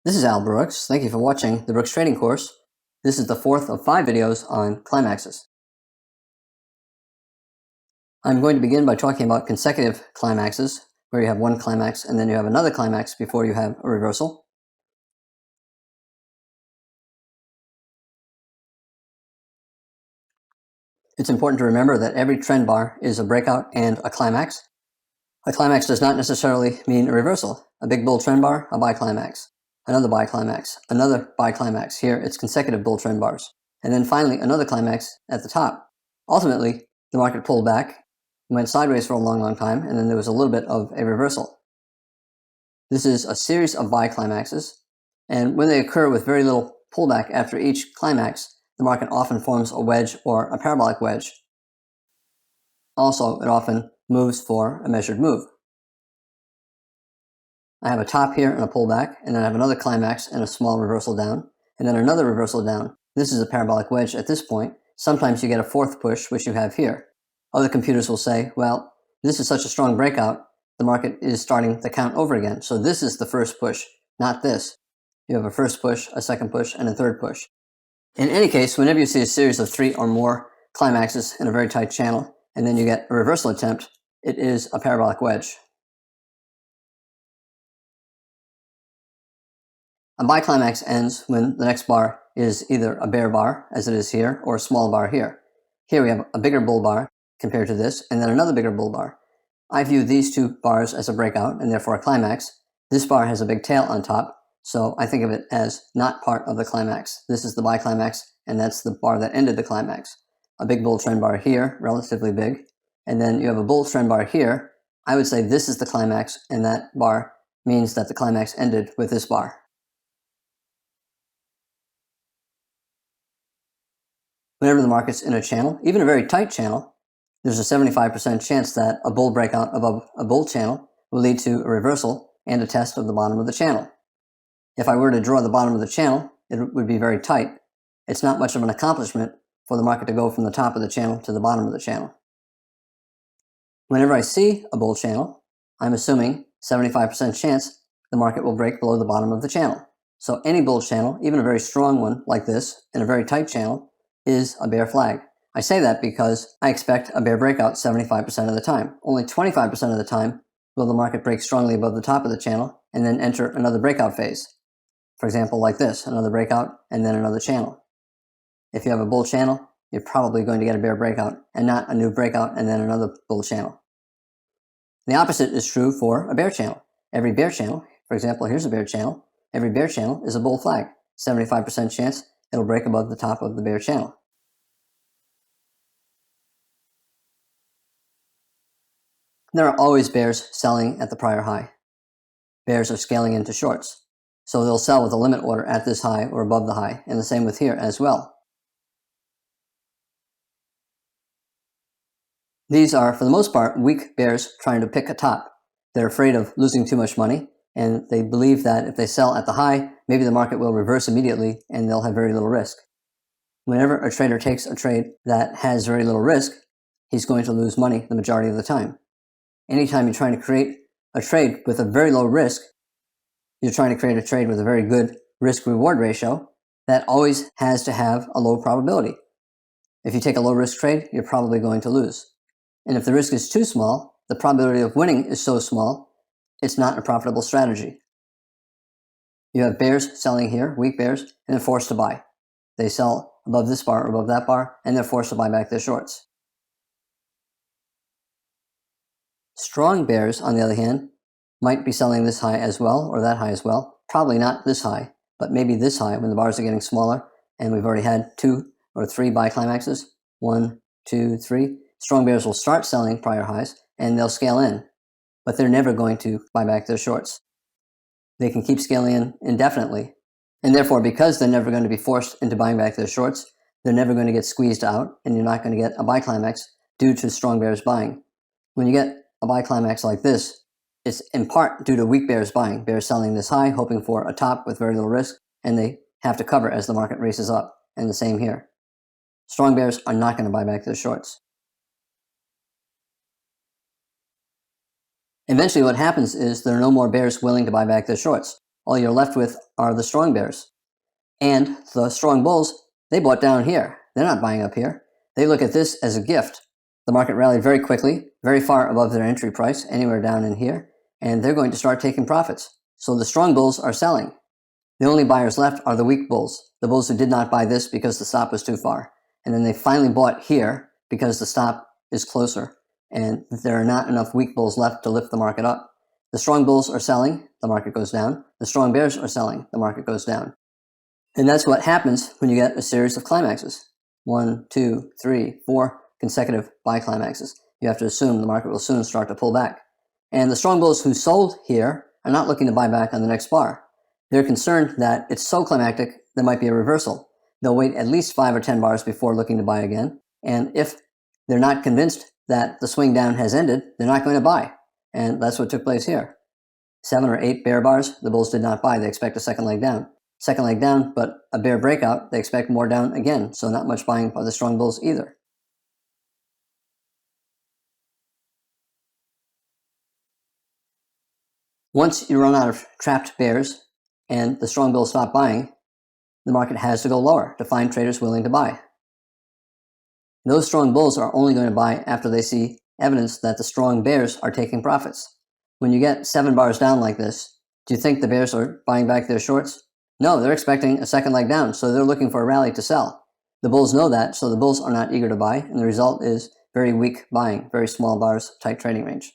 This is Al Brooks. Thank you for watching the Brooks Trading Course. This is the fourth of 5 videos on climaxes. I'm going to begin by talking about consecutive climaxes, where you have one climax and then you have another climax before you have a reversal. It's important to remember that every trend bar is a breakout and a climax. A climax does not necessarily mean a reversal. A big bull trend bar, a buy climax. Another buy climax, another buy climax. Here it's consecutive bull trend bars. And then finally another climax at the top. Ultimately, the market pulled back, went sideways for a long time, and then there was a little bit of a reversal. This is a series of buy climaxes, and when they occur with very little pullback after each climax, the market often forms a wedge or a parabolic wedge. Also, it often moves for a measured move. I have a top here and a pullback, and then I have another climax and a small reversal down, and then another reversal down. This is a parabolic wedge at this point. Sometimes you get a fourth push, which you have here. Other computers will say, well, this is such a strong breakout, the market is starting to count over again. So this is the first push, not this. You have a first push, a second push, and a third push. In any case, whenever you see a series of 3 or more climaxes in a very tight channel, and then you get a reversal attempt, it is a parabolic wedge. A buy climax ends when the next bar is either a bear bar, as it is here, or a small bar here. Here we have a bigger bull bar compared to this, and then another bigger bull bar. I view these two bars as a breakout, and therefore a climax. This bar has a big tail on top, so I think of it as not part of the climax. This is the buy climax, and that's the bar that ended the climax. A big bull trend bar here, relatively big, and then you have a bull trend bar here. I would say this is the climax, and that bar means that the climax ended with this bar. Whenever the market's in a channel, even a very tight channel, there's a 75% chance that a bull breakout above a bull channel will lead to a reversal and a test of the bottom of the channel. If I were to draw the bottom of the channel, it would be very tight. It's not much of an accomplishment for the market to go from the top of the channel to the bottom of the channel. Whenever I see a bull channel, I'm assuming 75% chance the market will break below the bottom of the channel. So any bull channel, even a very strong one like this, in a very tight channel, is a bear flag. I say that because I expect a bear breakout 75% of the time. Only 25% of the time will the market break strongly above the top of the channel and then enter another breakout phase. For example, like this, another breakout and then another channel. If you have a bull channel, you're probably going to get a bear breakout and not a new breakout and then another bull channel. The opposite is true for a bear channel. Every bear channel, for example, here's a bear channel. Every bear channel is a bull flag. 75% chance it'll break above the top of the bear channel. There are always bears selling at the prior high. Bears are scaling into shorts. So they'll sell with a limit order at this high or above the high, and the same with here as well. These are, for the most part, weak bears trying to pick a top. They're afraid of losing too much money, and they believe that if they sell at the high, maybe the market will reverse immediately and they'll have very little risk. Whenever a trader takes a trade that has very little risk, he's going to lose money the majority of the time. Anytime you're trying to create a trade with a very low risk, you're trying to create a trade with a very good risk-reward ratio, that always has to have a low probability. If you take a low-risk trade, you're probably going to lose. And if the risk is too small, the probability of winning is so small, it's not a profitable strategy. You have bears selling here, weak bears, and they're forced to buy. They sell above this bar or above that bar, and they're forced to buy back their shorts. Strong bears, on the other hand, might be selling this high as well, or that high as well. Probably not this high, but maybe this high when the bars are getting smaller, and we've already had 2 or 3 buy climaxes. 1, 2, 3. Strong bears will start selling prior highs, and they'll scale in, but they're never going to buy back their shorts. They can keep scaling in indefinitely, and therefore, because they're never going to be forced into buying back their shorts, they're never going to get squeezed out, and you're not going to get a buy climax due to strong bears buying. When you get a buy climax like this, it's in part due to weak bears buying. Bears selling this high, hoping for a top with very little risk, and they have to cover as the market races up, and the same here. Strong bears are not going to buy back their shorts. Eventually what happens is there are no more bears willing to buy back their shorts. all you're left with are the strong bears. And the strong bulls, they bought down here. They're not buying up here. They look at this as a gift. The market rallied very quickly, very far above their entry price, anywhere down in here, and they're going to start taking profits. So the strong bulls are selling. The only buyers left are the weak bulls, the bulls who did not buy this because the stop was too far. And then they finally bought here because the stop is closer, and there are not enough weak bulls left to lift the market up. The strong bulls are selling, the market goes down. The strong bears are selling, the market goes down. And that's what happens when you get a series of climaxes. 1, 2, 3, 4 consecutive buy climaxes. You have to assume the market will soon start to pull back. And the strong bulls who sold here are not looking to buy back on the next bar. They're concerned that it's so climactic there might be a reversal. They'll wait at least 5 or 10 bars before looking to buy again. And if they're not convinced that the swing down has ended, they're not going to buy. And that's what took place here. 7 or 8 bear bars, the bulls did not buy. They expect a second leg down. Second leg down, but a bear breakout, they expect more down again. So not much buying by the strong bulls either. Once you run out of trapped bears and the strong bulls stop buying, the market has to go lower to find traders willing to buy. Those strong bulls are only going to buy after they see evidence that the strong bears are taking profits. When you get 7 bars down like this, do you think the bears are buying back their shorts? No, they're expecting a second leg down, so they're looking for a rally to sell. The bulls know that, so the bulls are not eager to buy, and the result is very weak buying, very small bars, tight trading range.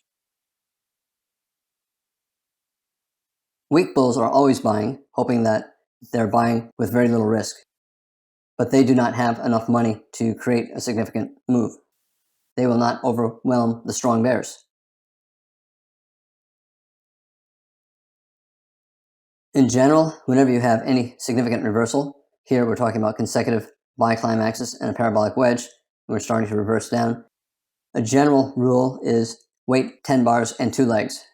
Weak bulls are always buying, hoping that they're buying with very little risk. But they do not have enough money to create a significant move. They will not overwhelm the strong bears. In general, whenever you have any significant reversal, here we're talking about consecutive buy climaxes and a parabolic wedge, and we're starting to reverse down. A general rule is wait 10 bars and 2 legs,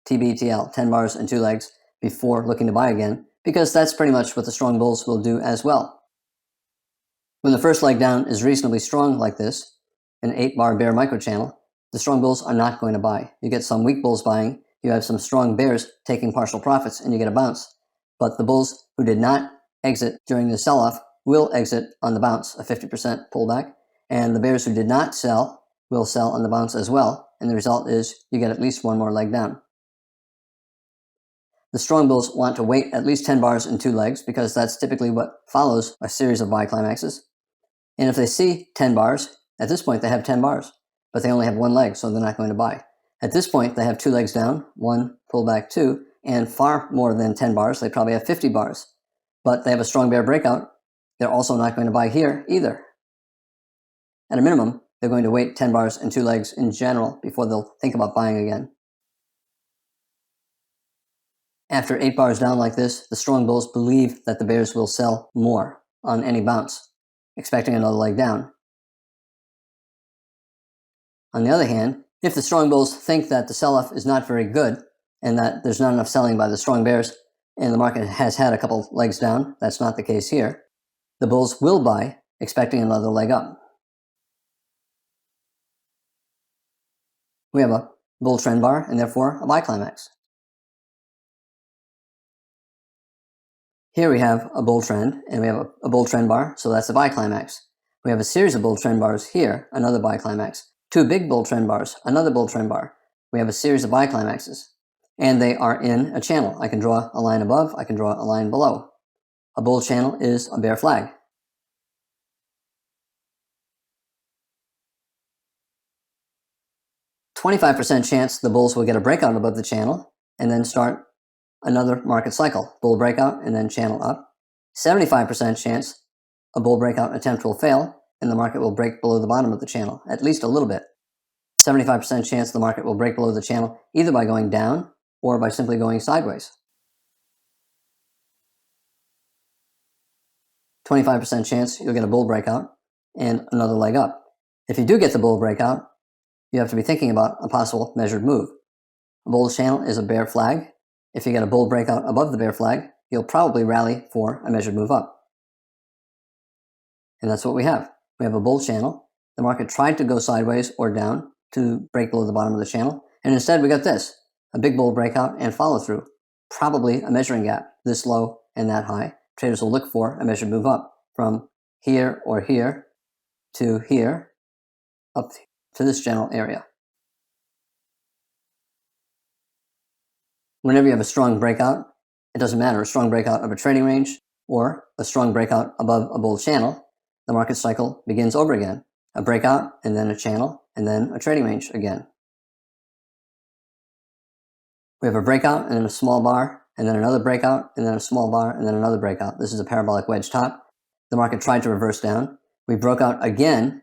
TBTL, 10 bars and 2 legs before looking to buy again, because that's pretty much what the strong bulls will do as well. When the first leg down is reasonably strong like this, an 8-bar bear microchannel, the strong bulls are not going to buy. You get some weak bulls buying, you have some strong bears taking partial profits, and you get a bounce. But the bulls who did not exit during the sell-off will exit on the bounce, a 50% pullback, and the bears who did not sell will sell on the bounce as well, and the result is you get at least 1 more leg down. The strong bulls want to wait at least 10 bars and 2 legs because that's typically what follows a series of buy climaxes. And if they see 10 bars, at this point they have 10 bars, but they only have 1 leg, so they're not going to buy. At this point, they have 2 legs down, 1 pullback 2, and far more than 10 bars. They probably have 50 bars, but they have a strong bear breakout. They're also not going to buy here either. At a minimum, they're going to wait 10 bars and 2 legs in general before they'll think about buying again. After 8 bars down like this, the strong bulls believe that the bears will sell more on any bounce, expecting another leg down. On the other hand, if the strong bulls think that the sell-off is not very good and that there's not enough selling by the strong bears and the market has had a couple legs down, that's not the case here, the bulls will buy, expecting another leg up. We have a bull trend bar and therefore a buy climax. Here we have a bull trend, and we have a bull trend bar, so that's a buy climax. We have a series of bull trend bars here, another buy climax. 2 big bull trend bars, another bull trend bar. We have a series of buy climaxes, and they are in a channel. I can draw a line above, I can draw a line below. A bull channel is a bear flag. "25% chance the bulls will get a breakout above the channel and then start another market cycle. Bull breakout and then channel up. 75% chance a bull breakout attempt will fail and the market will break below the bottom of the channel, at least a little bit. 75% chance the market will break below the channel either by going down or by simply going sideways. 25% chance you'll get a bull breakout and another leg up. If you do get the bull breakout, you have to be thinking about a possible measured move. A bull channel is a bear flag. If you get a bull breakout above the bear flag, you'll probably rally for a measured move up. And that's what we have. We have a bull channel. The market tried to go sideways or down to break below the bottom of the channel, and instead we got this, a big bull breakout and follow through. probably a measuring gap, this low and that high. Traders will look for a measured move up from here or here to here, up to this general area. Whenever you have a strong breakout, it doesn't matter, a strong breakout of a trading range or a strong breakout above a bull channel, the market cycle begins over again. A breakout, and then a channel, and then a trading range again. We have a breakout and then a small bar, and then another breakout, and then a small bar, and then another breakout. This is a parabolic wedge top. The market tried to reverse down. We broke out again,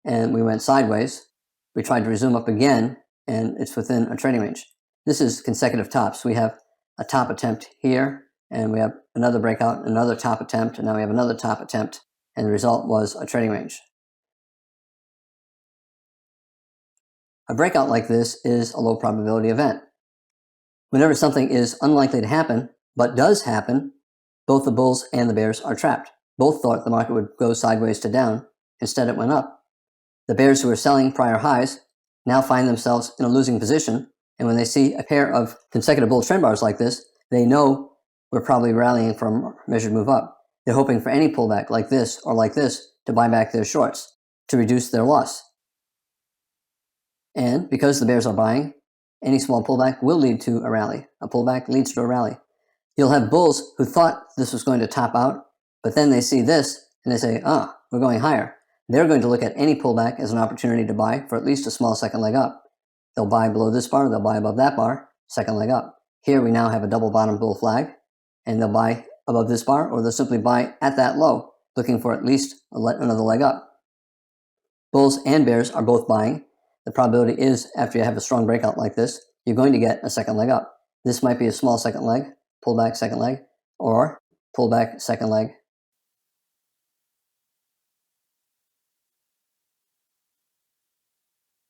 and we went sideways. We tried to resume up again, and it's within a trading range. This is consecutive tops. We have a top attempt here, and we have another breakout, another top attempt, and now we have another top attempt, and the result was a trading range. A breakout like this is a low probability event. Whenever something is unlikely to happen, but does happen, both the bulls and the bears are trapped. Both thought the market would go sideways to down. Instead, it went up. The bears who were selling prior highs now find themselves in a losing position, and when they see a pair of consecutive bull trend bars like this, they know we're probably rallying from a measured move up. They're hoping for any pullback like this or like this to buy back their shorts, to reduce their loss. And because the bears are buying, any small pullback will lead to a rally. A pullback leads to a rally. You'll have bulls who thought this was going to top out, but then they see this and they say, we're going higher. They're going to look at any pullback as an opportunity to buy for at least a small second leg up. They'll buy below this bar, they'll buy above that bar, second leg up. Here we now have a double bottom bull flag, and they'll buy above this bar, or they'll simply buy at that low, looking for at least another leg up. Bulls and bears are both buying. The probability is, after you have a strong breakout like this, you're going to get a second leg up. This might be a small second leg, pullback second leg, or pullback second leg.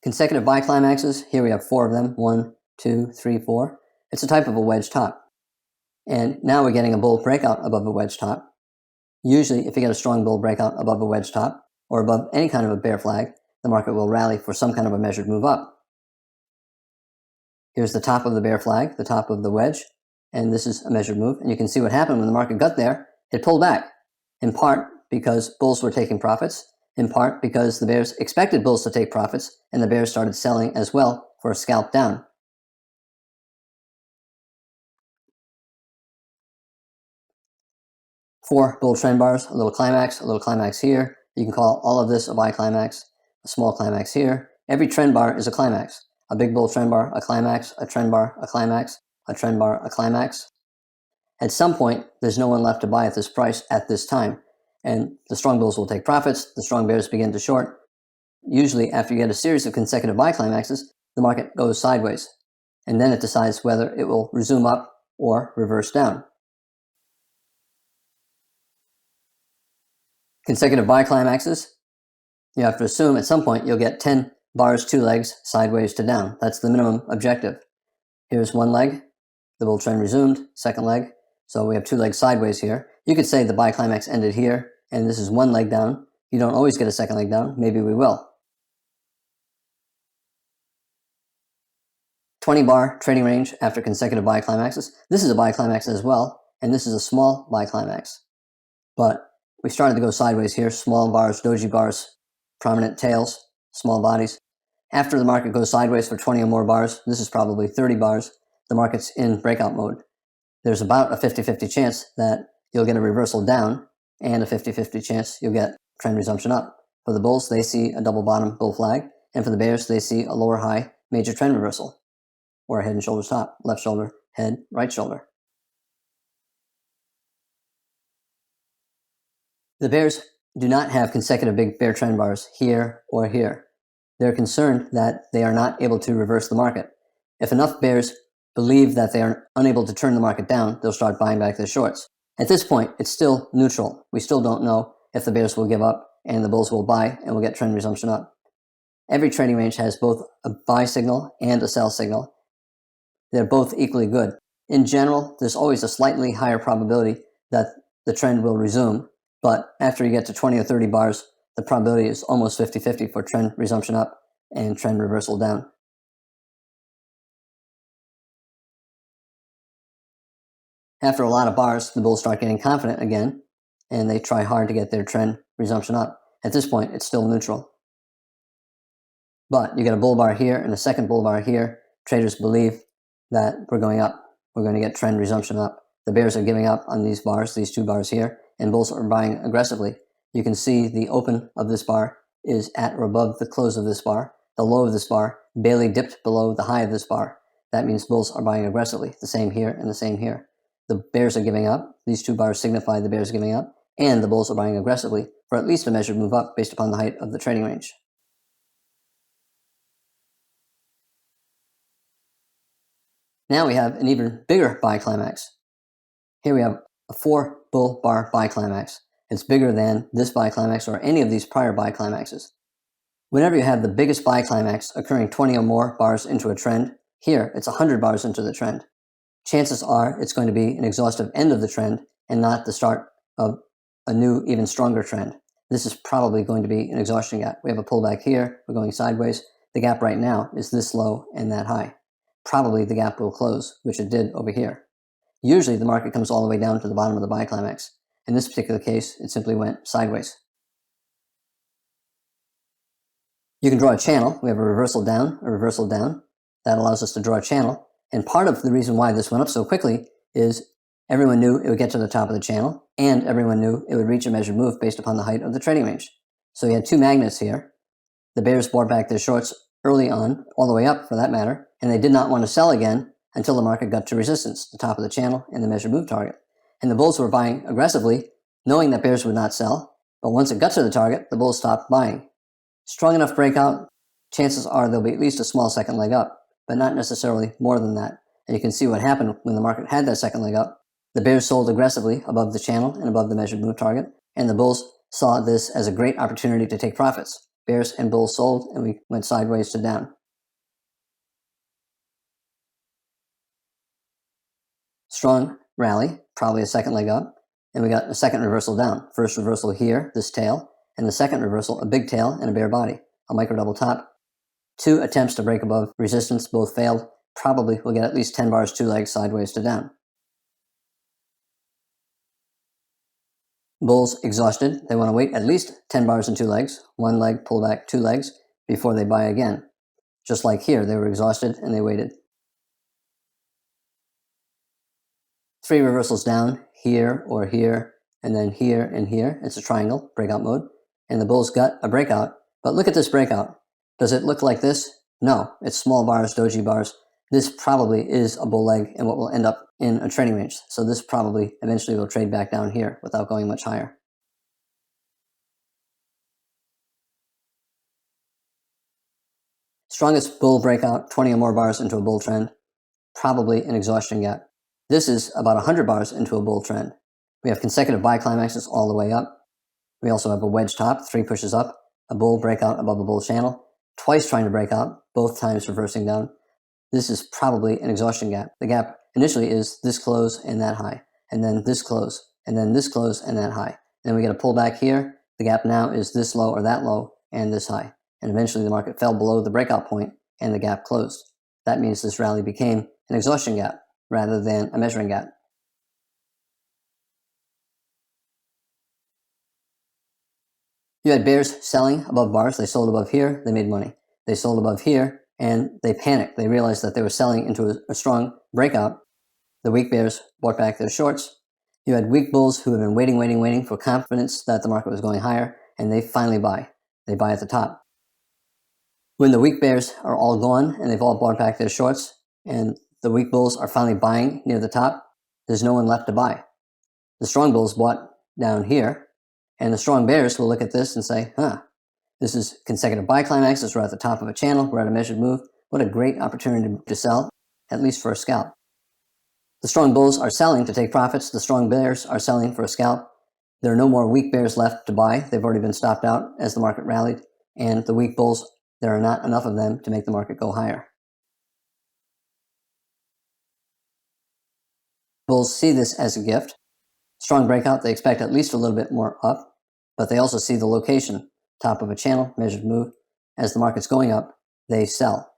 Consecutive buy climaxes, here we have 4 of them, 1, 2, 3, 4. It's a type of a wedge top. And now we're getting a bull breakout above a wedge top. Usually, if you get a strong bull breakout above a wedge top, or above any kind of a bear flag, the market will rally for some kind of a measured move up. Here's the top of the bear flag, the top of the wedge, and this is a measured move. And you can see what happened when the market got there. It pulled back, in part because bulls were taking profits, in part because the bears expected bulls to take profits, and the bears started selling as well for a scalp down. Four bull trend bars, a little climax here. You can call all of this a buy climax, a small climax here. Every trend bar is a climax. A big bull trend bar, a climax, a trend bar, a climax, a trend bar, a climax. At some point, there's no one left to buy at this price at this time, and the strong bulls will take profits, the strong bears begin to short. Usually, after you get a series of consecutive buy climaxes, the market goes sideways, and then it decides whether it will resume up or reverse down. Consecutive buy climaxes, you have to assume at some point you'll get 10 bars, 2 legs, sideways to down. That's the minimum objective. Here's one leg, the bull trend resumed, second leg, so we have 2 legs sideways here. You could say the buy climax ended here, and this is 1 leg down. You don't always get a second leg down, maybe we will. 20 bar trading range after consecutive buy climaxes. This is a buy climax as well, and this is a small buy climax. But we started to go sideways here, small bars, doji bars, prominent tails, small bodies. After the market goes sideways for 20 or more bars, this is probably 30 bars, the market's in breakout mode. There's about a 50-50 chance that you'll get a reversal down, and a 50-50 chance you'll get trend resumption up. For the bulls, they see a double bottom bull flag, and for the bears, they see a lower high major trend reversal, or a head and shoulders top, left shoulder, head, right shoulder. The bears do not have consecutive big bear trend bars here or here. They're concerned that they are not able to reverse the market. If enough bears believe that they are unable to turn the market down, they'll start buying back their shorts. At this point, it's still neutral. We still don't know if the bears will give up and the bulls will buy and will get trend resumption up. Every trading range has both a buy signal and a sell signal. They're both equally good. In general, there's always a slightly higher probability that the trend will resume, but after you get to 20 or 30 bars, the probability is almost 50-50 for trend resumption up and trend reversal down. After a lot of bars, the bulls start getting confident again, and they try hard to get their trend resumption up. At this point, it's still neutral. But you get a bull bar here and a second bull bar here. Traders believe that we're going up. We're going to get trend resumption up. The bears are giving up on these bars, these two bars here, and bulls are buying aggressively. You can see the open of this bar is at or above the close of this bar. The low of this bar barely dipped below the high of this bar. That means bulls are buying aggressively. The same here and the same here. The bears are giving up. These two bars signify the bears are giving up, and the bulls are buying aggressively for at least a measured move up based upon the height of the trading range. Now we have an even bigger buy climax. Here we have a 4 bull bar buy climax. It's bigger than this buy climax or any of these prior buy climaxes. Whenever you have the biggest buy climax occurring 20 or more bars into a trend, here it's 100 bars into the trend. Chances are it's going to be an exhaustive end of the trend and not the start of a new, even stronger trend. This is probably going to be an exhaustion gap. We have a pullback here. We're going sideways. The gap right now is this low and that high. Probably the gap will close, which it did over here. Usually the market comes all the way down to the bottom of the buy climax. In this particular case, it simply went sideways. You can draw a channel. We have a reversal down, a reversal down. That allows us to draw a channel. And part of the reason why this went up so quickly is everyone knew it would get to the top of the channel, and everyone knew it would reach a measured move based upon the height of the trading range. So you had two magnets here. The bears bought back their shorts early on, all the way up for that matter, and they did not want to sell again until the market got to resistance, the top of the channel and the measured move target. And the bulls were buying aggressively, knowing that bears would not sell, but once it got to the target, the bulls stopped buying. Strong enough breakout, chances are there'll be at least a small second leg up, but not necessarily more than that. And you can see what happened when the market had that second leg up. The bears sold aggressively above the channel and above the measured move target, and the bulls saw this as a great opportunity to take profits. Bears and bulls sold, and we went sideways to down. Strong rally, probably a second leg up, and we got a second reversal down. First reversal here, this tail, and the second reversal, a big tail and a bear body, a micro double top. 2 attempts to break above resistance, both failed. Probably we'll get at least 10 bars, 2 legs sideways to down. Bulls exhausted. They want to wait at least 10 bars and 2 legs, 1 leg, pull back, 2 legs, before they buy again. Just like here, they were exhausted and they waited. 3 reversals down, here or here, and then here and here. It's a triangle, breakout mode. And the bulls got a breakout. But look at this breakout. Does it look like this? No, it's small bars, doji bars. This probably is a bull leg and what will end up in a trading range. So this probably eventually will trade back down here without going much higher. Strongest bull breakout, 20 or more bars into a bull trend. Probably an exhaustion gap. This is about 100 bars into a bull trend. We have consecutive buy climaxes all the way up. We also have a wedge top, 3 pushes up, a bull breakout above a bull channel, twice trying to break out, both times reversing down. This is probably an exhaustion gap. The gap initially is this close and that high, and then this close, and then this close and that high. And then we get a pullback here. The gap now is this low or that low and this high. And eventually the market fell below the breakout point and the gap closed. That means this rally became an exhaustion gap rather than a measuring gap. You had bears selling above bars. They sold above here. They made money. They sold above here, and they panicked. They realized that they were selling into a strong breakout. The weak bears bought back their shorts. You had weak bulls who had been waiting for confidence that the market was going higher, and they finally buy. They buy at the top. When the weak bears are all gone, and they've all bought back their shorts, and the weak bulls are finally buying near the top, there's no one left to buy. The strong bulls bought down here, and the strong bears will look at this and say, this is consecutive buy climaxes. We're at the top of a channel. We're at a measured move. What a great opportunity to sell, at least for a scalp. The strong bulls are selling to take profits. The strong bears are selling for a scalp. There are no more weak bears left to buy. They've already been stopped out as the market rallied. And the weak bulls, there are not enough of them to make the market go higher. Bulls see this as a gift. Strong breakout, they expect at least a little bit more up, but they also see the location, top of a channel, measured move. As the market's going up, they sell.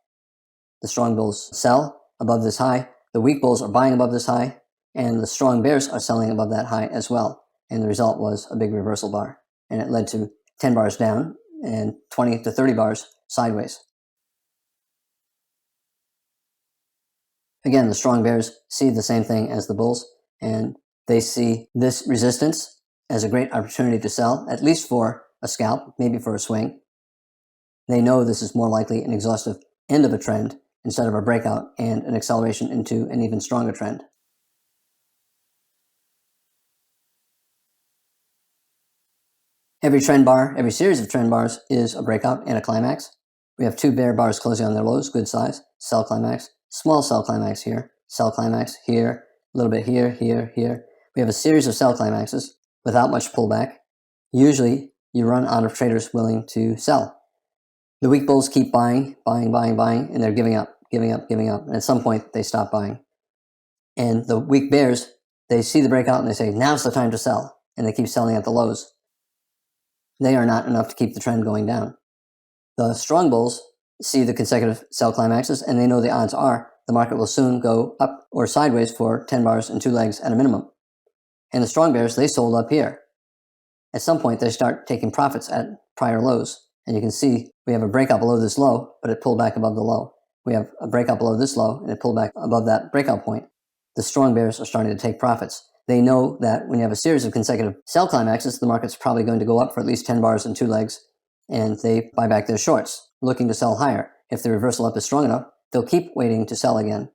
The strong bulls sell above this high. The weak bulls are buying above this high, and the strong bears are selling above that high as well. And the result was a big reversal bar, and it led to 10 bars down and 20 to 30 bars sideways. Again, the strong bears see the same thing as the bulls, and they see this resistance as a great opportunity to sell, at least for a scalp, maybe for a swing. They know this is more likely an exhaustive end of a trend instead of a breakout and an acceleration into an even stronger trend. Every trend bar, every series of trend bars is a breakout and a climax. We have two bear bars closing on their lows, good size, sell climax, small sell climax here, sell climax here, a little bit here, here, here. We have a series of sell climaxes without much pullback. Usually you run out of traders willing to sell. The weak bulls keep buying, and they're giving up. And at some point they stop buying. And the weak bears, they see the breakout and they say, now's the time to sell. And they keep selling at the lows. They are not enough to keep the trend going down. The strong bulls see the consecutive sell climaxes, and they know the odds are the market will soon go up or sideways for 10 bars and 2 legs at a minimum. And the strong bears, they sold up here. At some point, they start taking profits at prior lows. And you can see we have a breakout below this low, but it pulled back above the low. We have a breakout below this low, and it pulled back above that breakout point. The strong bears are starting to take profits. They know that when you have a series of consecutive sell climaxes, the market's probably going to go up for at least 10 bars and 2 legs, and they buy back their shorts, looking to sell higher. If the reversal up is strong enough, they'll keep waiting to sell again.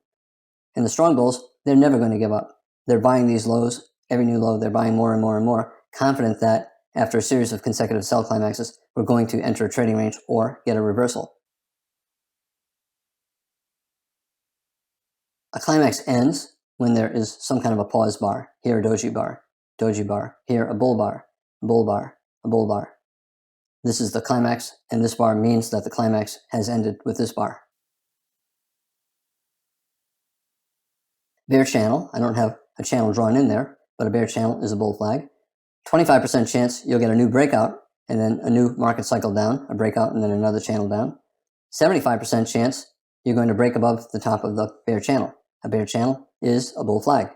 And the strong bulls, they're never going to give up. They're buying these lows, every new low, they're buying more and more and more, confident that after a series of consecutive sell climaxes, we're going to enter a trading range or get a reversal. A climax ends when there is some kind of a pause bar. Here a doji bar, here a bull bar, a bull bar, a bull bar. This is the climax, and this bar means that the climax has ended with this bar. Bear channel, I don't have a channel drawn in there, but a bear channel is a bull flag. 25% chance you'll get a new breakout, and then a new market cycle down, a breakout, and then another channel down. 75% chance you're going to break above the top of the bear channel. A bear channel is a bull flag.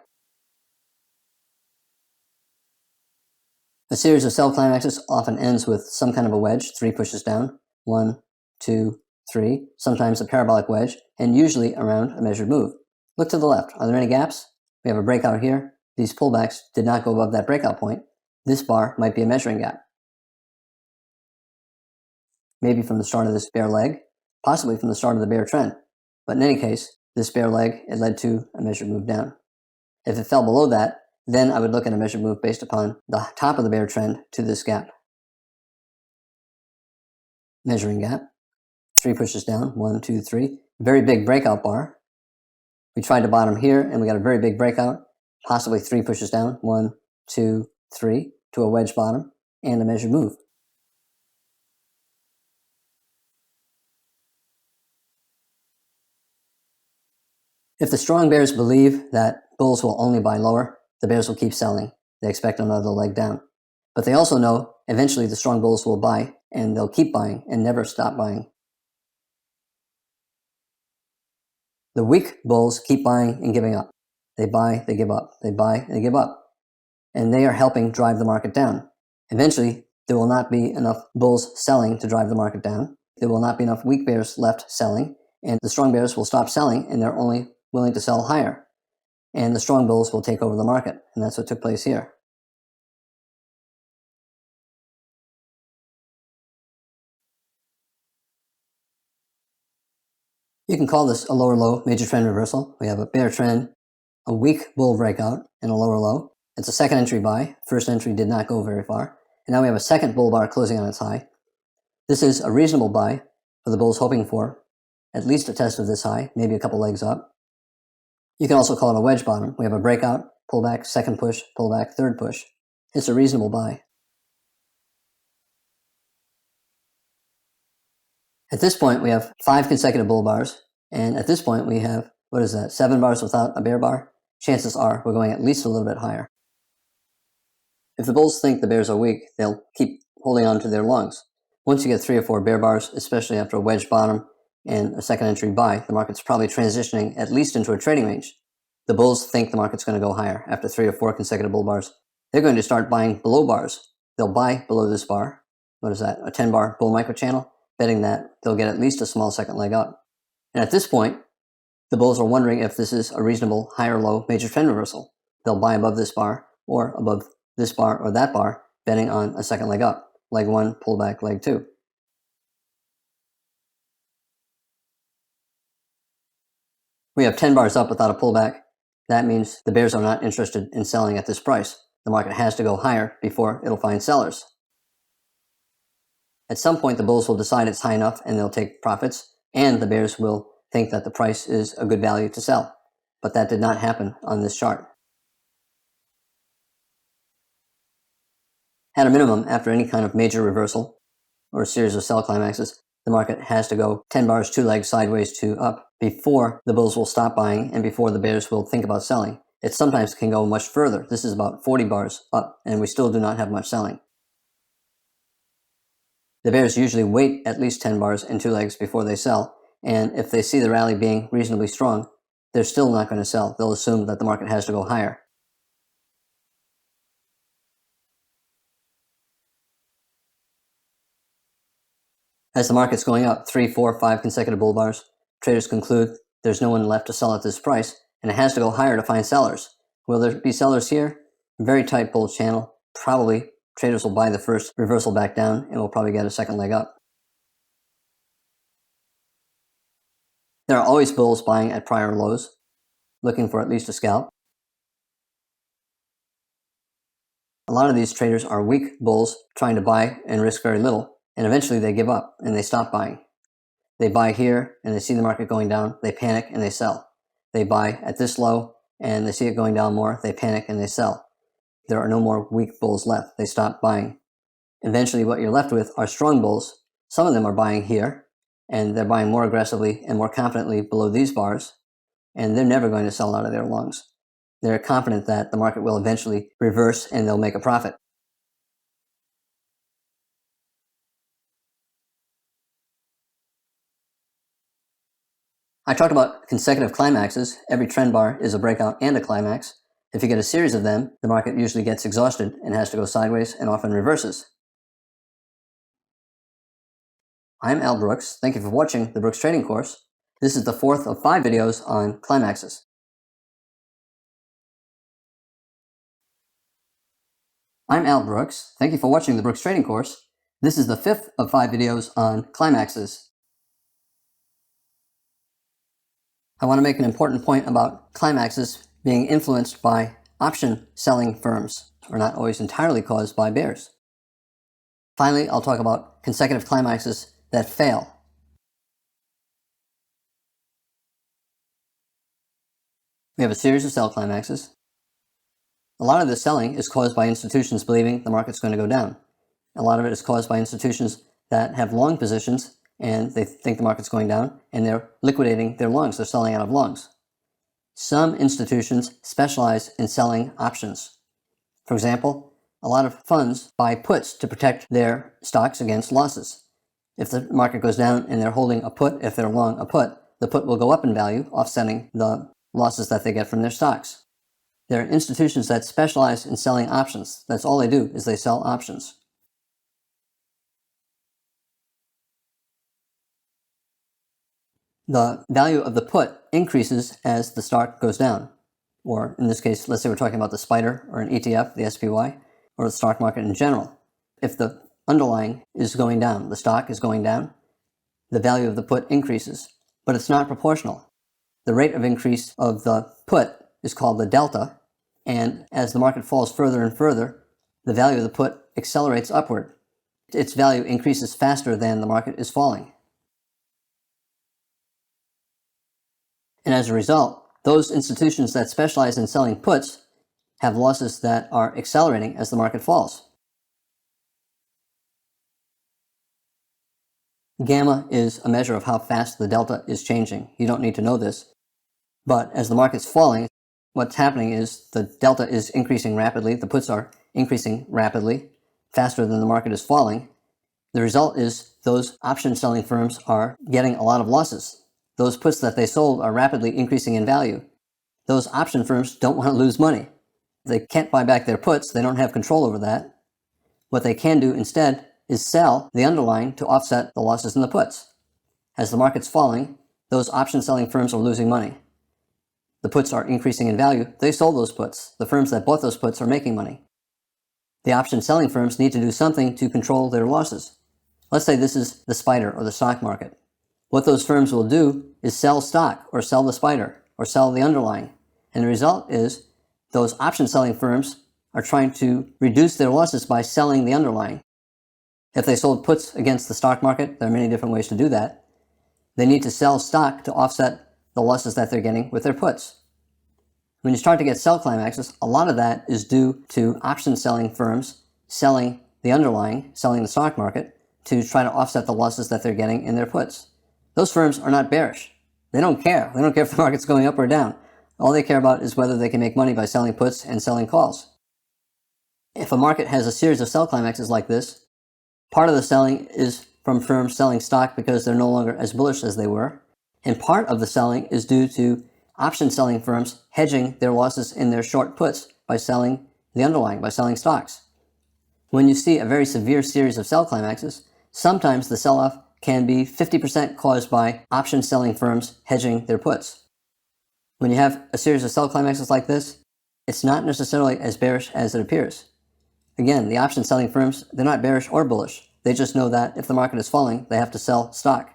A series of sell climaxes often ends with some kind of a wedge, 3 pushes down, 1, 2, 3, sometimes a parabolic wedge, and usually around a measured move. Look to the left. Are there any gaps? We have a breakout here. These pullbacks did not go above that breakout point. This bar might be a measuring gap. Maybe from the start of this bear leg, possibly from the start of the bear trend. But in any case, this bear leg, it led to a measured move down. If it fell below that, then I would look at a measured move based upon the top of the bear trend to this gap. Measuring gap. 3 pushes down, 1, 2, 3. Very big breakout bar. We tried to bottom here, and we got a very big breakout. Possibly 3 pushes down, 1, 2, 3, to a wedge bottom, and a measured move. If the strong bears believe that bulls will only buy lower, the bears will keep selling. They expect another leg down. But they also know eventually the strong bulls will buy, and they'll keep buying and never stop buying. The weak bulls keep buying and giving up. They buy, they give up. They buy, and they give up. And they are helping drive the market down. Eventually, there will not be enough bulls selling to drive the market down. There will not be enough weak bears left selling, and the strong bears will stop selling, and they're only willing to sell higher. And the strong bulls will take over the market, and that's what took place here. You can call this a lower low major trend reversal. We have a bear trend, a weak bull breakout, and a lower low. It's a second entry buy. First entry did not go very far. And now we have a second bull bar closing on its high. This is a reasonable buy for the bulls hoping for at least a test of this high, maybe a couple legs up. You can also call it a wedge bottom. We have a breakout, pullback, second push, pullback, third push. It's a reasonable buy. At this point, we have 5 consecutive bull bars. And at this point, we have, 7 bars without a bear bar? Chances are we're going at least a little bit higher. If the bulls think the bears are weak, they'll keep holding on to their longs. Once you get 3 or 4 bear bars, especially after a wedge bottom and a second entry buy, the market's probably transitioning at least into a trading range. the bulls think the market's going to go higher after 3 or 4 consecutive bull bars. They're going to start buying below bars. They'll buy below this bar. What is that? A 10 bar bull micro channel, betting that they'll get at least a small second leg up. And at this point, the bulls are wondering if this is a reasonable high or low major trend reversal. They'll buy above this bar or above this bar or that bar, betting on a second leg up. Leg 1, pullback, leg 2. We have 10 bars up without a pullback. That means the bears are not interested in selling at this price. The market has to go higher before it'll find sellers. At some point, the bulls will decide it's high enough and they'll take profits, and the bears will think that the price is a good value to sell. But that did not happen on this chart. At a minimum, after any kind of major reversal or a series of sell climaxes, the market has to go 10 bars, 2 legs sideways to up before the bulls will stop buying and before the bears will think about selling. It sometimes can go much further. This is about 40 bars up, and we still do not have much selling. The bears usually wait at least 10 bars and 2 legs before they sell, and if they see the rally being reasonably strong, they're still not going to sell. They'll assume that the market has to go higher. As the market's going up 3, 4, 5 consecutive bull bars, traders conclude there's no one left to sell at this price, and it has to go higher to find sellers. Will there be sellers here? Very tight bull channel. Probably traders will buy the first reversal back down and will probably get a second leg up. There are always bulls buying at prior lows, looking for at least a scalp. A lot of these traders are weak bulls trying to buy and risk very little, and eventually they give up and they stop buying. They buy here and they see the market going down, they panic and they sell. They buy at this low and they see it going down more, they panic and they sell. There are no more weak bulls left. They stop buying. Eventually what you're left with are strong bulls. Some of them are buying here, and they're buying more aggressively and more confidently below these bars, and they're never going to sell out of their longs. They're confident that the market will eventually reverse and they'll make a profit. I talked about consecutive climaxes. Every trend bar is a breakout and a climax. If you get a series of them, the market usually gets exhausted and has to go sideways and often reverses. I'm Al Brooks. Thank you for watching the Brooks Trading Course. This is the 4th of 5 videos on climaxes. I'm Al Brooks. Thank you for watching the Brooks Trading Course. This is the 5th of 5 videos on climaxes. I want to make an important point about climaxes being influenced by option selling firms, or not always entirely caused by bears. Finally, I'll talk about consecutive climaxes that fail. We have a series of sell climaxes. A lot of this selling is caused by institutions believing the market's going to go down. A lot of it is caused by institutions that have long positions and they think the market's going down and they're liquidating their longs. They're selling out of longs. Some institutions specialize in selling options. For example, a lot of funds buy puts to protect their stocks against losses. If the market goes down and they're holding a put, if they're long a put, the put will go up in value, offsetting the losses that they get from their stocks. There are institutions that specialize in selling options. That's all they do, is they sell options. The value of the put increases as the stock goes down. Or in this case, let's say we're talking about the SPDR or an ETF, the SPY, or the stock market in general. If the underlying is going down, the stock is going down, the value of the put increases, but it's not proportional. The rate of increase of the put is called the delta, and as the market falls further and further, the value of the put accelerates upward. Its value increases faster than the market is falling. And as a result, those institutions that specialize in selling puts have losses that are accelerating as the market falls. Gamma is a measure of how fast the delta is changing. You don't need to know this. But as the market's falling, what's happening is the delta is increasing rapidly. The puts are increasing rapidly, faster than the market is falling. The result is those option selling firms are getting a lot of losses. Those puts that they sold are rapidly increasing in value. those option firms don't want to lose money. They can't buy back their puts. They don't have control over that. What they can do instead is sell the underlying to offset the losses in the puts. As the market's falling, those option selling firms are losing money. The puts are increasing in value. They sold those puts. The firms that bought those puts are making money. The option selling firms need to do something to control their losses. Let's say this is the spider or the stock market. What those firms will do is sell stock or sell the spider or sell the underlying. And the result is those option selling firms are trying to reduce their losses by selling the underlying. If they sold puts against the stock market, there are many different ways to do that. They need to sell stock to offset the losses that they're getting with their puts. When you start to get sell climaxes, a lot of that is due to option selling firms selling the underlying, selling the stock market, to try to offset the losses that they're getting in their puts. Those firms are not bearish. They don't care. They don't care if the market's going up or down. All they care about is whether they can make money by selling puts and selling calls. If a market has a series of sell climaxes like this, part of the selling is from firms selling stock because they're no longer as bullish as they were, and part of the selling is due to option selling firms hedging their losses in their short puts by selling the underlying, by selling stocks. When you see a very severe series of sell climaxes, sometimes the sell-off can be 50% caused by option selling firms hedging their puts. When you have a series of sell climaxes like this, it's not necessarily as bearish as it appears. Again, the option selling firms, they're not bearish or bullish. They just know that if the market is falling, they have to sell stock.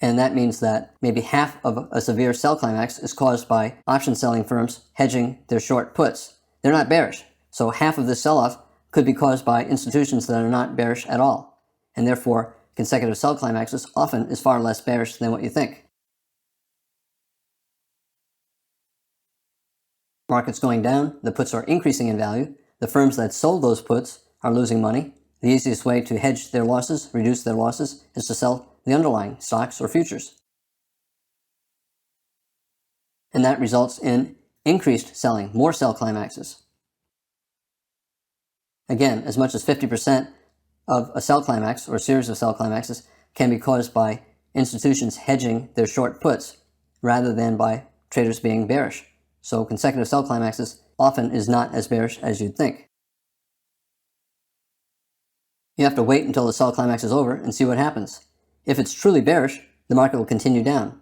And that means that maybe half of a severe sell climax is caused by option selling firms hedging their short puts. They're not bearish. So half of this sell-off could be caused by institutions that are not bearish at all. And therefore, consecutive sell climaxes often is far less bearish than what you think. Markets going down, the puts are increasing in value. The firms that sold those puts are losing money. The easiest way to hedge their losses, reduce their losses, is to sell the underlying stocks or futures. And that results in increased selling, more sell climaxes. Again, as much as 50% of a sell climax or a series of sell climaxes can be caused by institutions hedging their short puts rather than by traders being bearish. So consecutive sell climaxes often is not as bearish as you'd think. You have to wait until the sell climax is over and see what happens. If it's truly bearish, the market will continue down.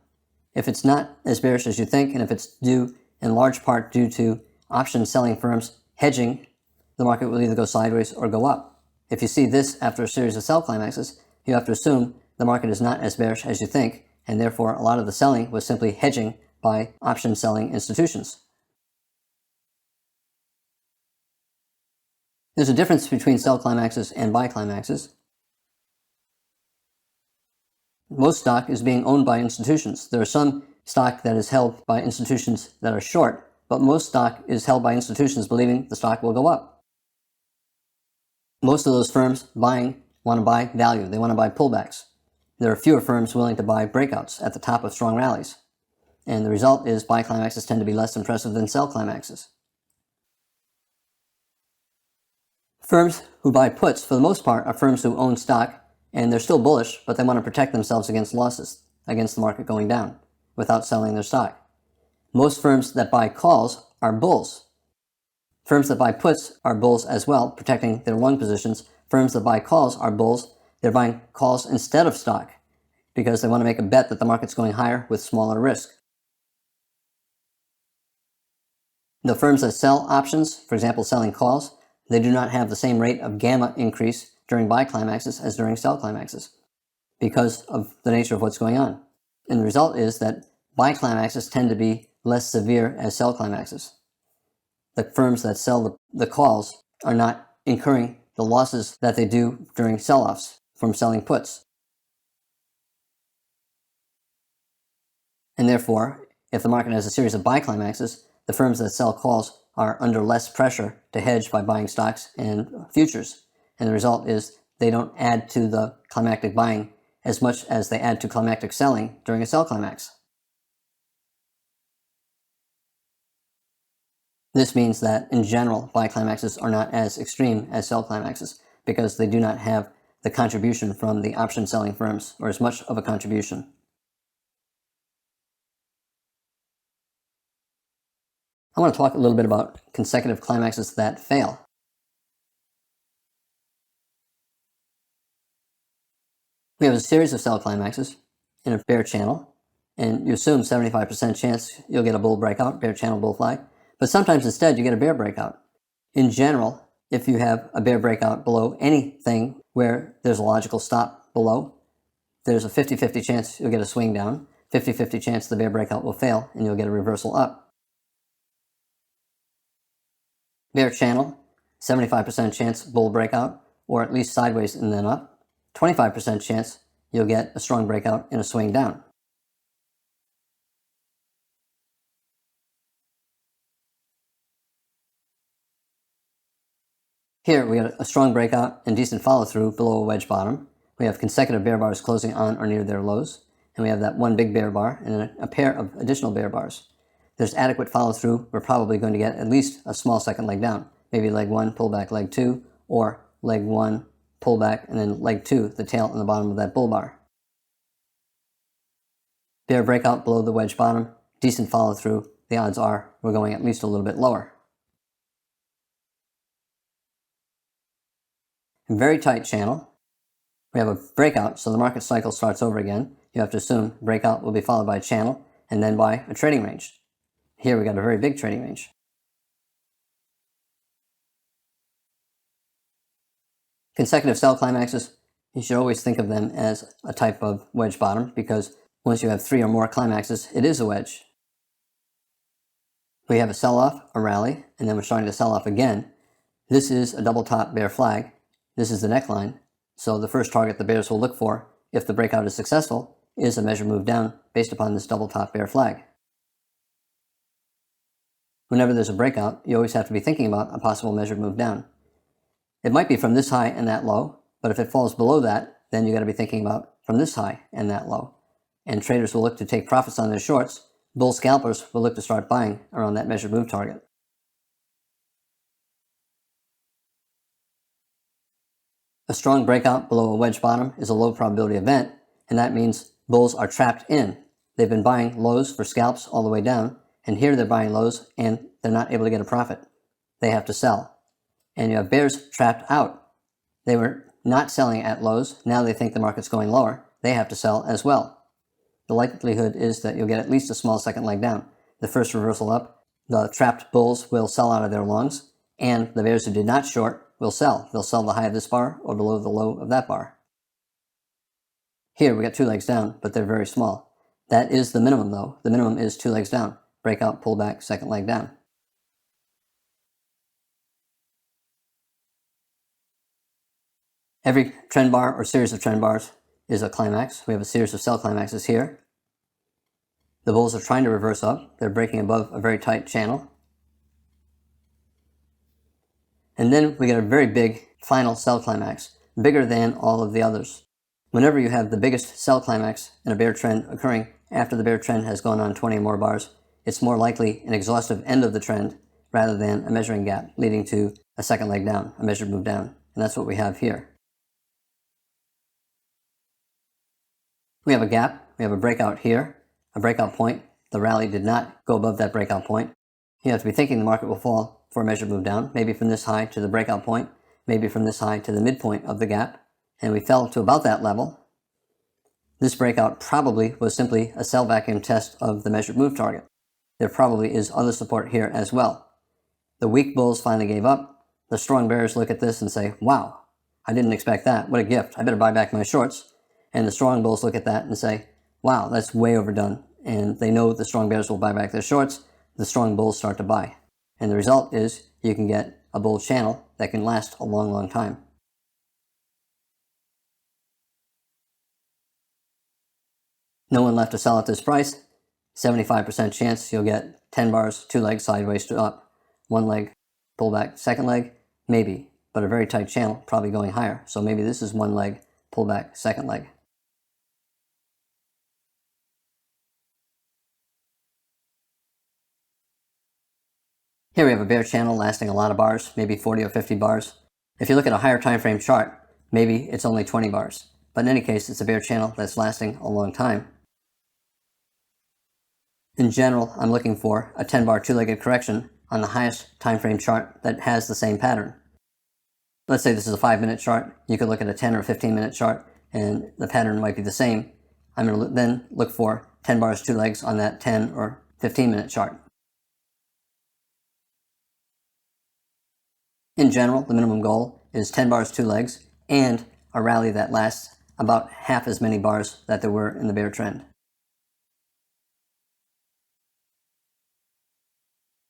If it's not as bearish as you think, and if it's due in large part due to option selling firms hedging, the market will either go sideways or go up. If you see this after a series of sell climaxes, you have to assume the market is not as bearish as you think, and therefore a lot of the selling was simply hedging by option selling institutions. There's a difference between sell climaxes and buy climaxes. Most stock is being owned by institutions. There are some stock that is held by institutions that are short, but most stock is held by institutions believing the stock will go up. Most of those firms buying want to buy value. They want to buy pullbacks. There are fewer firms willing to buy breakouts at the top of strong rallies. And the result is buy climaxes tend to be less impressive than sell climaxes. Firms who buy puts, for the most part, are firms who own stock, and they're still bullish, but they want to protect themselves against losses, against the market going down, without selling their stock. Most firms that buy calls are bulls. Firms that buy puts are bulls as well, protecting their long positions. Firms that buy calls are bulls. They're buying calls instead of stock because they want to make a bet that the market's going higher with smaller risk. The firms that sell options, for example, selling calls, they do not have the same rate of gamma increase during buy climaxes as during sell climaxes because of the nature of what's going on. And the result is that buy climaxes tend to be less severe as sell climaxes. The firms that sell the calls are not incurring the losses that they do during sell-offs from selling puts. And therefore, if the market has a series of buy climaxes, the firms that sell calls are under less pressure to hedge by buying stocks and futures. And the result is they don't add to the climactic buying as much as they add to climactic selling during a sell climax. This means that, in general, buy climaxes are not as extreme as sell climaxes because they do not have the contribution from the option selling firms, or as much of a contribution. I want to talk a little bit about consecutive climaxes that fail. We have a series of sell climaxes in a bear channel, and you assume 75% chance you'll get a bull breakout, bear channel, bull flag, but sometimes instead you get a bear breakout. In general, if you have a bear breakout below anything where there's a logical stop below, there's a 50-50 chance you'll get a swing down, 50-50 chance the bear breakout will fail, and you'll get a reversal up. Bear channel, 75% chance bull breakout, or at least sideways and then up. 25% chance you'll get a strong breakout and a swing down. Here we have a strong breakout and decent follow-through below a wedge bottom. We have consecutive bear bars closing on or near their lows, and we have that one big bear bar and a pair of additional bear bars. There's adequate follow-through. We're probably going to get at least a small second leg down, maybe leg 1, pull back leg 2, or leg 1, pull back, and then leg 2, the tail and the bottom of that bull bar. Bear breakout below the wedge bottom, decent follow-through. The odds are we're going at least a little bit lower. Very tight channel. We have a breakout, so the market cycle starts over again. You have to assume breakout will be followed by a channel and then by a trading range. Here we got a very big trading range. Consecutive sell climaxes, you should always think of them as a type of wedge bottom, because once you have 3 or more climaxes, it is a wedge. We have a sell-off, a rally, and then we're starting to sell off again. This is a double top bear flag. This is the neckline. So the first target the bears will look for, if the breakout is successful, is a measured move down based upon this double top bear flag. Whenever there's a breakout, you always have to be thinking about a possible measured move down. It might be from this high and that low, but if it falls below that, then you got to be thinking about from this high and that low. And traders will look to take profits on their shorts. Bull scalpers will look to start buying around that measured move target. A strong breakout below a wedge bottom is a low probability event, and that means bulls are trapped in. They've been buying lows for scalps all the way down, and here they're buying lows and they're not able to get a profit. They have to sell. And you have bears trapped out. They were not selling at lows. Now they think the market's going lower. They have to sell as well. The likelihood is that you'll get at least a small second leg down. The first reversal up, the trapped bulls will sell out of their longs, and the bears who did not short will sell. They'll sell the high of this bar or below the low of that bar. Here we got 2 legs down, but they're very small. That is the minimum though. The minimum is 2 legs down. Breakout, pull back, second leg down. Every trend bar or series of trend bars is a climax. We have a series of sell climaxes here. The bulls are trying to reverse up. They're breaking above a very tight channel. And then we get a very big final sell climax, bigger than all of the others. Whenever you have the biggest sell climax in a bear trend occurring after the bear trend has gone on 20 or more bars, it's more likely an exhaustive end of the trend rather than a measuring gap leading to a second leg down, a measured move down. And that's what we have here. We have a gap. We have a breakout here, a breakout point. The rally did not go above that breakout point. You have to be thinking the market will fall for a measured move down, maybe from this high to the breakout point, maybe from this high to the midpoint of the gap, and we fell to about that level. This breakout probably was simply a sell vacuum test of the measured move target. There probably is other support here as well. The weak bulls finally gave up. The strong bears look at this and say, wow, I didn't expect that. What a gift. I better buy back my shorts. And the strong bulls look at that and say, wow, that's way overdone. And they know the strong bears will buy back their shorts. The strong bulls start to buy. And the result is you can get a bull channel that can last a long, long time. No one left to sell at this price. 75% chance you'll get 10 bars, 2 legs sideways to up, 1 leg, pull back, second leg, maybe, but a very tight channel, probably going higher. So maybe this is 1 leg, pull back, second leg. Here we have a bear channel lasting a lot of bars, maybe 40 or 50 bars. If you look at a higher time frame chart, maybe it's only 20 bars. But in any case, it's a bear channel that's lasting a long time. In general, I'm looking for a 10-bar two-legged correction on the highest time frame chart that has the same pattern. Let's say this is a 5-minute chart. You could look at a 10 or 15-minute chart and the pattern might be the same. I'm going to then look for 10 bars, 2 legs on that 10 or 15-minute chart. In general, the minimum goal is 10 bars, 2 legs, and a rally that lasts about half as many bars that there were in the bear trend.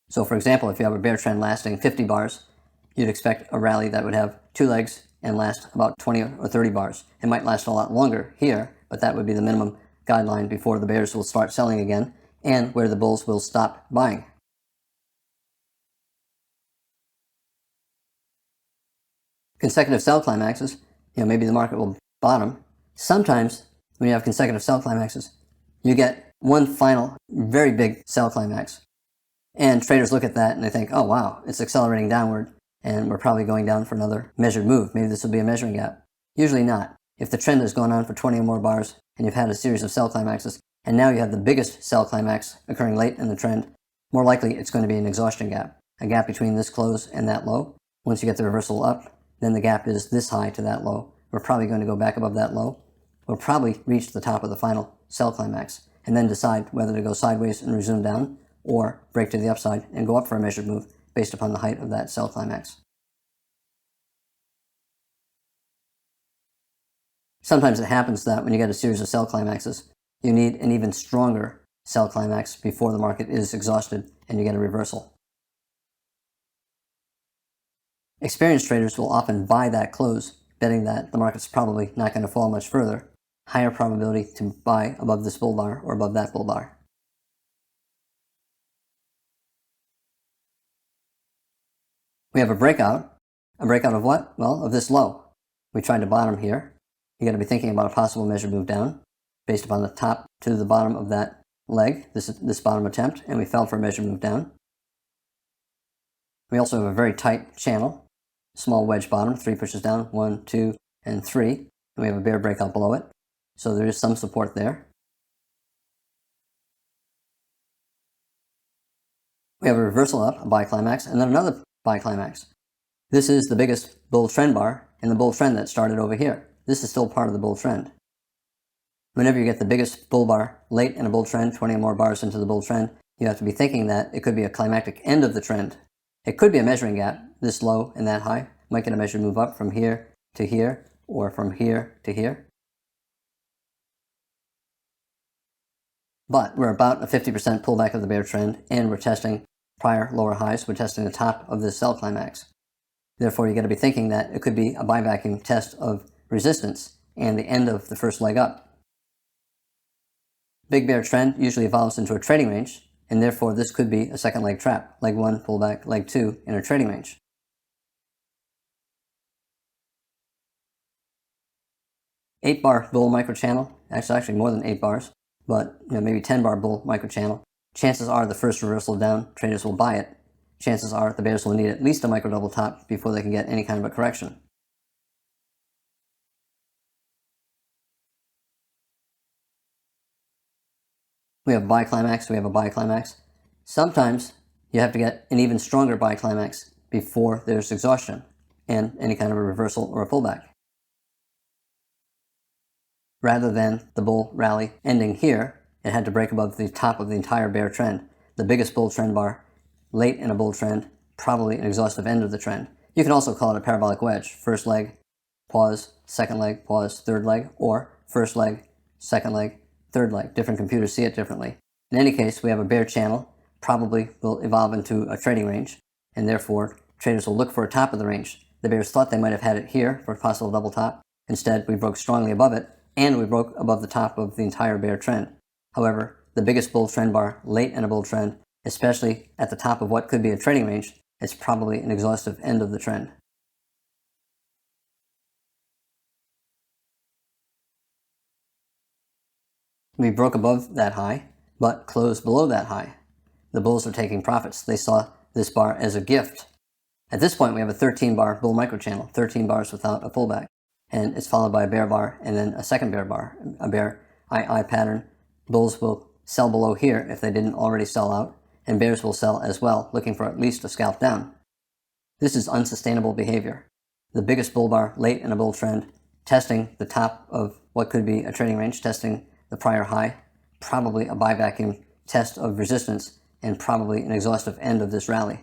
So for example, if you have a bear trend lasting 50 bars, you'd expect a rally that would have 2 legs and last about 20 or 30 bars. It might last a lot longer here, but that would be the minimum guideline before the bears will start selling again and where the bulls will stop buying. Consecutive sell climaxes, maybe the market will bottom. Sometimes when you have consecutive sell climaxes, you get one final very big sell climax. And traders look at that and they think, oh wow, it's accelerating downward and we're probably going down for another measured move. Maybe this will be a measuring gap. Usually not. If the trend has gone on for 20 or more bars and you've had a series of sell climaxes and now you have the biggest sell climax occurring late in the trend, more likely it's going to be an exhaustion gap, a gap between this close and that low. Once you get the reversal up, then the gap is this high to that low. We're probably going to go back above that low. We'll probably reach the top of the final sell climax and then decide whether to go sideways and resume down or break to the upside and go up for a measured move based upon the height of that sell climax. Sometimes it happens that when you get a series of sell climaxes, you need an even stronger sell climax before the market is exhausted and you get a reversal. Experienced traders will often buy that close, betting that the market's probably not going to fall much further. Higher probability to buy above this bull bar or above that bull bar. We have a breakout. A breakout of what? Well, of this low. We tried to bottom here. You got to be thinking about a possible measured move down based upon the top to the bottom of that leg, this bottom attempt, and we fell for a measured move down. We also have a very tight channel. Small wedge bottom, 3 pushes down, 1, 2, and 3. And we have a bear breakout below it. So there is some support there. We have a reversal up, a buy climax, and then another buy climax. This is the biggest bull trend bar in the bull trend that started over here. This is still part of the bull trend. Whenever you get the biggest bull bar late in a bull trend, 20 or more bars into the bull trend, you have to be thinking that it could be a climactic end of the trend. It could be a measuring gap, this low and that high. Might get a measured move up from here to here, or from here to here. But we're about a 50% pullback of the bear trend, and we're testing prior lower highs. We're testing the top of this sell climax. Therefore, you got to be thinking that it could be a buy vacuum test of resistance and the end of the first leg up. Big bear trend usually evolves into a trading range, and therefore this could be a second leg trap, leg 1 pullback, leg 2 in a trading range. Eight-bar bull microchannel, actually more than 8 bars, but maybe 10-bar bull microchannel. Chances are the first reversal down, traders will buy it. Chances are the bears will need at least a micro double top before they can get any kind of a correction. We have a buy climax, we have a buy climax. Sometimes you have to get an even stronger buy climax before there's exhaustion and any kind of a reversal or a pullback. Rather than the bull rally ending here, it had to break above the top of the entire bear trend. The biggest bull trend bar, late in a bull trend, probably an exhaustive end of the trend. You can also call it a parabolic wedge. First leg, pause, second leg, pause, third leg, or first leg, second leg, third leg. Different computers see it differently. In any case, we have a bear channel, probably will evolve into a trading range, and therefore traders will look for a top of the range. The bears thought they might have had it here for a possible double top. Instead, we broke strongly above it, and we broke above the top of the entire bear trend. However, the biggest bull trend bar late in a bull trend, especially at the top of what could be a trading range, is probably an exhaustive end of the trend. We broke above that high, but closed below that high. The bulls are taking profits. They saw this bar as a gift. At this point, we have a 13-bar bull microchannel, 13 bars without a pullback. And it's followed by a bear bar and then a second bear bar, a bear II pattern. Bulls will sell below here if they didn't already sell out, and bears will sell as well, looking for at least a scalp down. This is unsustainable behavior. The biggest bull bar late in a bull trend, testing the top of what could be a trading range, testing the prior high, probably a buy vacuum test of resistance, and probably an exhaustive end of this rally.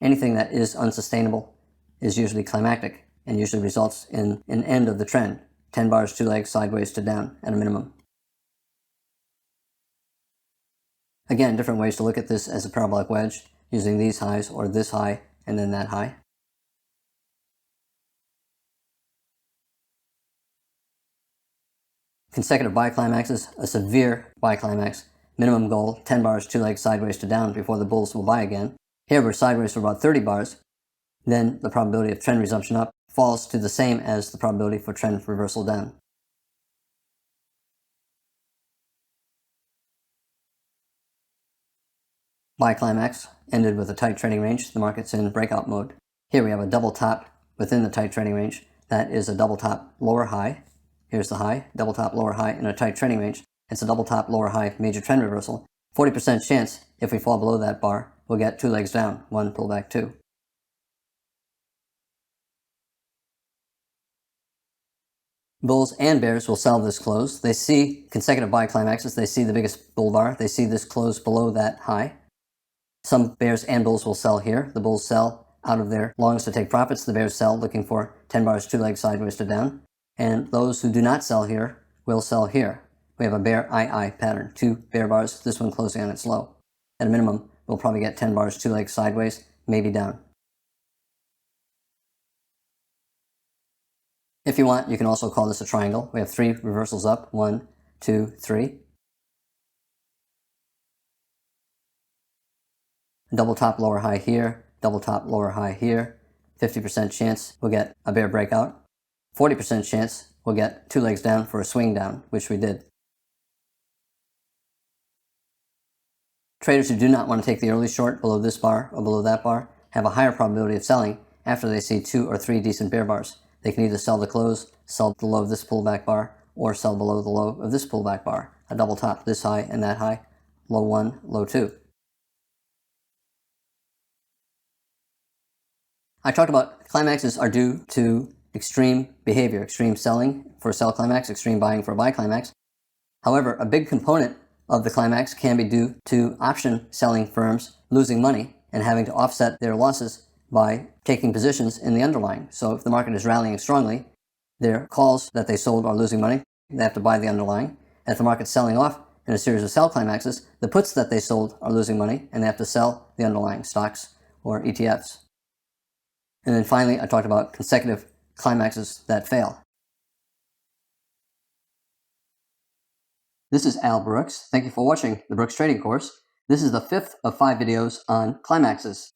Anything that is unsustainable is usually climactic and usually results in an end of the trend, 10 bars, 2 legs, sideways to down at a minimum. Again, different ways to look at this as a parabolic wedge, using these highs or this high and then that high. Consecutive buy climaxes, a severe buy climax, minimum goal, 10 bars, 2 legs, sideways to down before the bulls will buy again. Here we're sideways for about 30 bars, then the probability of trend resumption up falls to the same as the probability for trend reversal down. Buy climax ended with a tight trading range. The market's in breakout mode. Here we have a double top within the tight trading range. That is a double top lower high. Here's the high, double top lower high in a tight trading range. It's a double top lower high major trend reversal. 40% chance if we fall below that bar, we'll get 2 legs down, 1 pullback 2. Bulls and bears will sell this close. They see consecutive buy climaxes. They see the biggest bull bar. They see this close below that high. Some bears and bulls will sell here. The bulls sell out of their longs to take profits. The bears sell looking for 10 bars, 2 legs, sideways to down. And those who do not sell here will sell here. We have a bear II pattern. 2 bear bars, this one closing on its low. At a minimum, we'll probably get 10 bars, 2 legs sideways, maybe down. If you want, you can also call this a triangle. We have 3 reversals up, 1, 2, 3. Double top lower high here, double top lower high here. 50% chance we'll get a bear breakout. 40% chance we'll get 2 legs down for a swing down, which we did. Traders who do not want to take the early short below this bar or below that bar have a higher probability of selling after they see 2 or 3 decent bear bars. They can either sell the close, sell below this pullback bar, or sell below the low of this pullback bar. A double top this high and that high, low 1, low 2. I talked about climaxes are due to extreme behavior, extreme selling for a sell climax, extreme buying for a buy climax. However, a big component of the climax can be due to option selling firms losing money and having to offset their losses by taking positions in the underlying. So if the market is rallying strongly, their calls that they sold are losing money. They have to buy the underlying. And if the market's selling off in a series of sell climaxes, the puts that they sold are losing money and they have to sell the underlying stocks or ETFs. And then finally, I talked about consecutive climaxes that fail. This is Al Brooks. Thank you for watching the Brooks Trading Course. This is the 5th of 5 videos on climaxes.